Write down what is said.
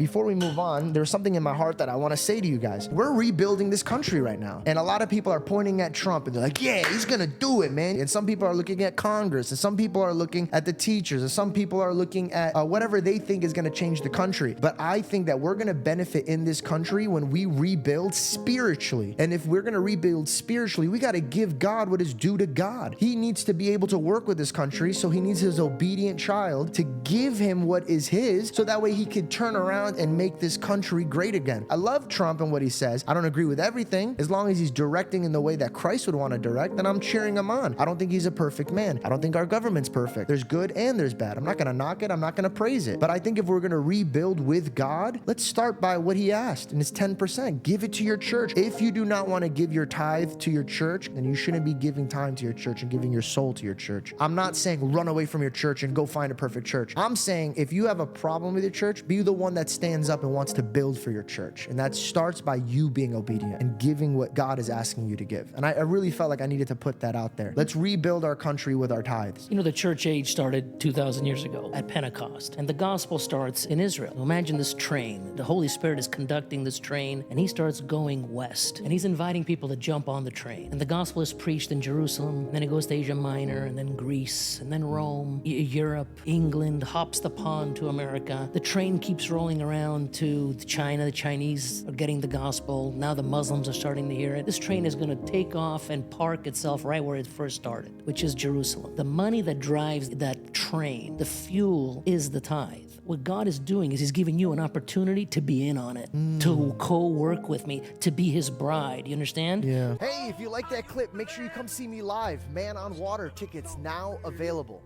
Before we move on, there's something in my heart that I want to say to you guys. We're rebuilding this country right now. And a lot of people are pointing at Trump and they're like, yeah, he's going to do it, man. And some people are looking at Congress, and some people are looking at the teachers, and some people are looking at whatever they think is going to change the country. But I think that we're going to benefit in this country when we rebuild spiritually. And if we're going to rebuild spiritually, we got to give God what is due to God. He needs to be able to work with this country, so he needs his obedient child to give him what is his, so that way he could turn around and make this country great again. I love Trump and what he says. I don't agree with everything. As long as he's directing in the way that Christ would want to direct, then I'm cheering him on. I don't think he's a perfect man. I don't think our government's perfect. There's good and there's bad. I'm not going to knock it. I'm not going to praise it. But I think if we're going to rebuild with God, let's start by what he asked, and it's 10%. Give it to your church. If you do not want to give your tithe to your church, then you shouldn't be giving time to your church and giving your soul to your church. I'm not saying run away from your church and go find a perfect church. I'm saying if you have a problem with your church, be the one that stands up and wants to build for your church. And that starts by you being obedient and giving what God is asking you to give. And I really felt like I needed to put that out there. Let's rebuild our country with our tithes. You know, the church age started 2,000 years ago at Pentecost, and the gospel starts in Israel. Imagine this train. The Holy Spirit is conducting this train, and he starts going west, and he's inviting people to jump on the train. And the gospel is preached in Jerusalem, and then it goes to Asia Minor, and then Greece, and then Rome, Europe, England, hops the pond to America. The train keeps rolling around to China. The Chinese are getting the gospel. Now the Muslims are starting to hear it. This train is going to take off and park itself right where it first started, which is Jerusalem. The money that drives that train, the fuel, is the tithe. What God is doing is he's giving you an opportunity to be in on it, to co-work with me, to be his bride. You understand? Yeah. Hey, if you like that clip, make sure you come see me live. Man on Water tickets now available.